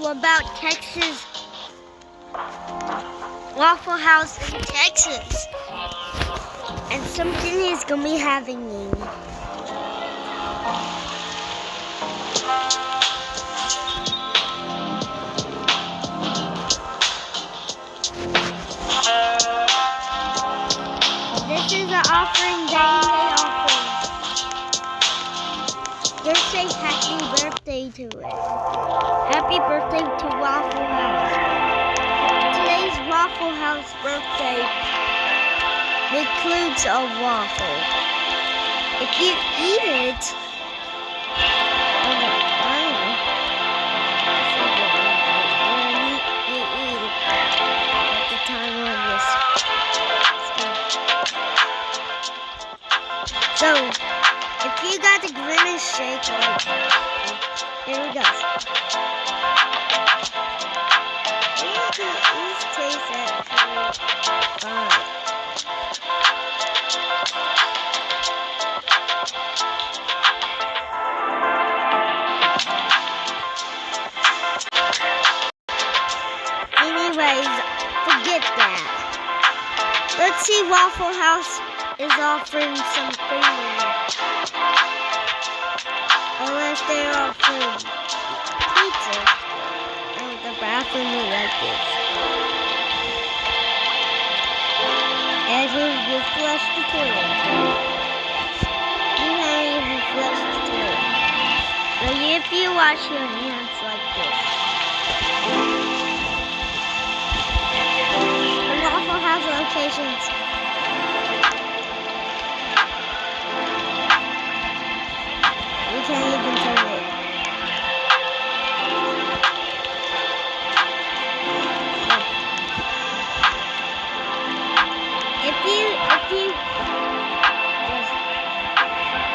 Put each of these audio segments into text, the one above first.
about Texas, Waffle House in Texas, and something is gonna be happening. This is an offering day offering. Just say happy birthday to it. Happy birthday to Waffle House. Today's Waffle House birthday includes a waffle. If you eat it, so, if you got the Grimace shake, here it goes. These taste actually fine. Anyways, forget that. Let's see, Waffle House is offering some food. Unless they're offering pizza. And the bathroom is like this. And you flush the toilet. You can't even flush the toilet. So if you wash your hands like this. The Waffle House locations. You can't even turn it.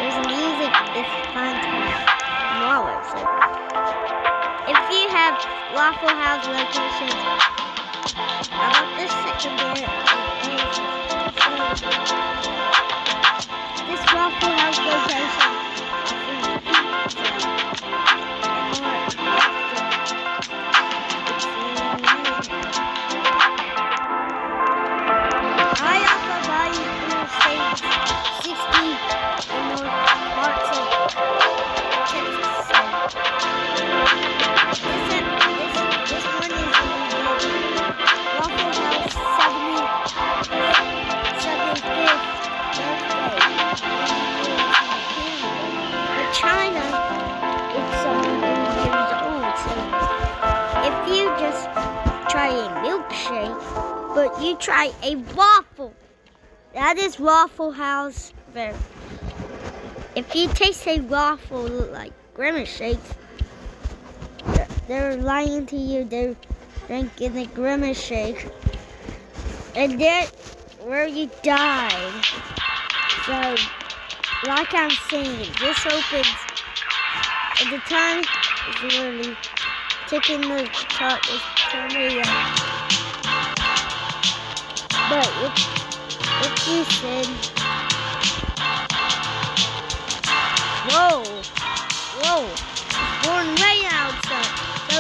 There's music, it's fun to smaller. So if you have Waffle House locations, how about this secondary? This Waffle House location. But you try a waffle. That is Waffle House. If you taste a waffle like Grimace shakes, they're lying to you. They're drinking the Grimace shake, and that's where you died. So, like I'm saying, this opens at the time. It's literally ticking the clock. It's turning on. But if you said, whoa, it's born right outside. So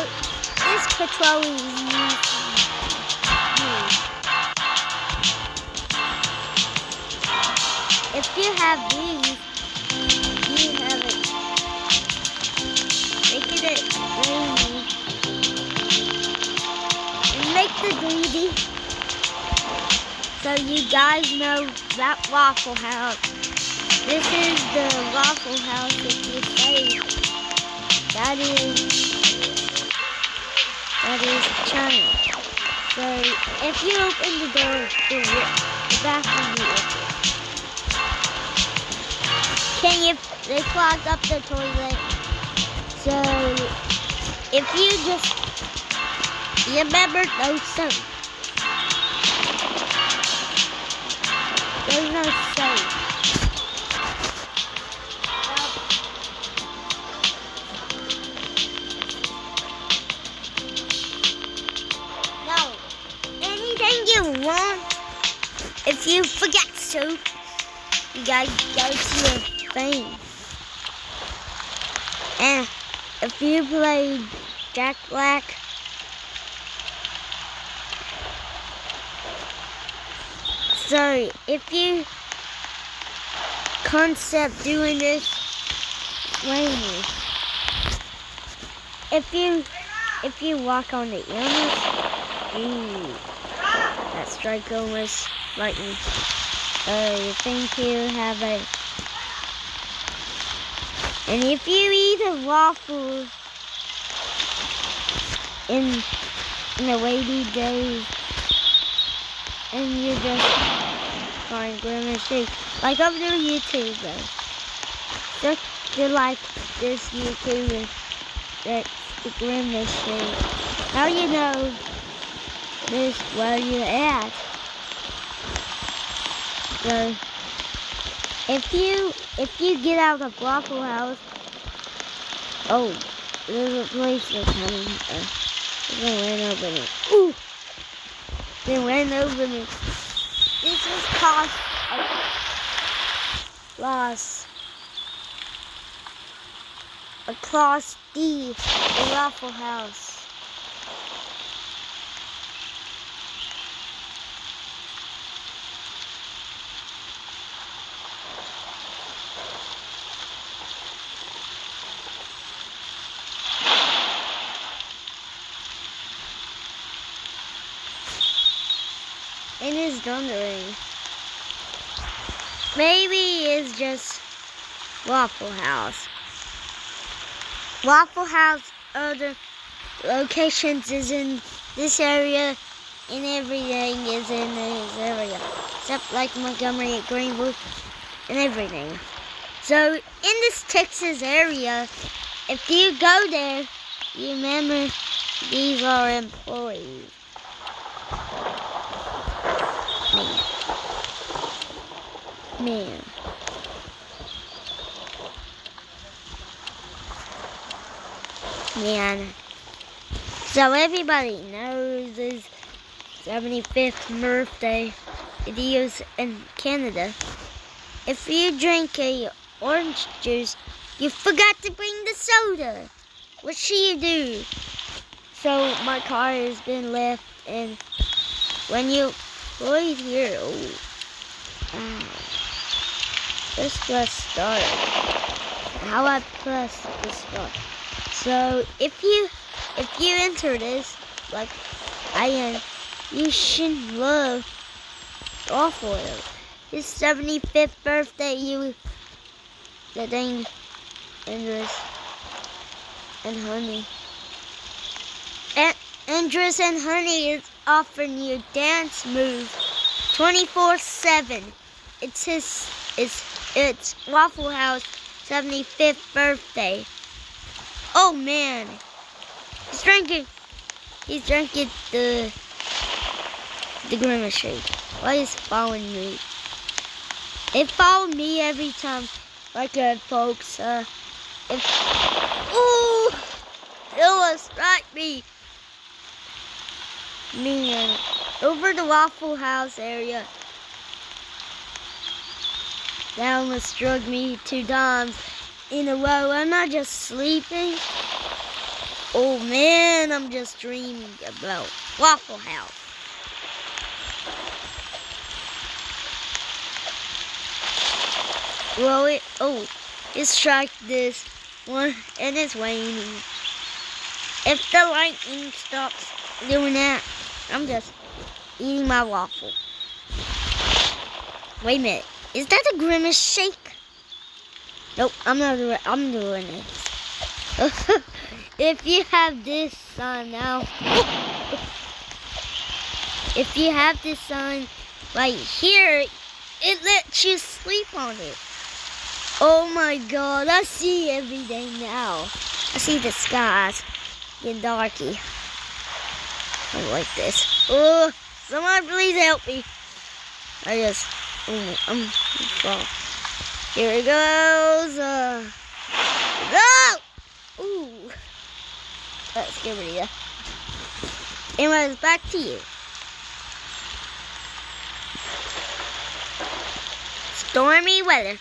this control is used. If you have these, you have it. Make it rainy. And make the greedy. So you guys know that Waffle House. This is the Waffle House. If you say that is China. So if you open the door, the bathroom will open. They clogged up the toilet. So if you just remember those things. There's no soap. No. Anything you want. If you forget soap, you gotta go to your thing. And if you play Jack Black, So if you concept doing this, wait. If you walk on the illness, that strike almost lightning. You think you have a, and if you eat a waffle in the waiting days, and you just find Grimace Shake, like other YouTubers, they're like this YouTuber that's the Grimace Shake. How you know this where you're at? So if you get out of Waffle House, oh, there's a place that's coming. They ran over me. Ooh! They ran over me. This is cost across the Waffle House. It is thundering. Maybe it's just Waffle House. Waffle House other locations is in this area, and everything is in this area. Except like Montgomery at Greenwood and everything. So in this Texas area, if you go there, you remember these are employees. Man. So everybody knows his 75th birthday. It is in Canada. If you drink a orange juice, you forgot to bring the soda. What should you do? So my car has been left, and when you right here, let's press start. How I press the start? So if you enter this, like I am, you should love Waffle House. His 75th birthday, the thing, Andres and Honey. Andres and Honey is offering you dance move 24/7. It's Waffle House 75th birthday. Oh man, he's drinking the Grimace Shake. Why is it following me? It followed me every time. Like folks, it will strike me. Man, over the Waffle House area. That almost struck me 2 times in a row. I'm not just sleeping. Oh man, I'm just dreaming about Waffle House. Well, it struck this one and it's waning. If the lightning stops doing that, I'm just eating my waffle. Wait a minute. Is that a Grimace Shake? Nope, I'm doing it. If you have this sign now, if you have this sign right here, it lets you sleep on it. Oh my God, I see everything now. I see the skies getting darky. I like this. Oh, someone please help me. I'm wrong. Here it goes. Go! Ooh. Let's get rid of that. Anyways, back to you. Stormy weather.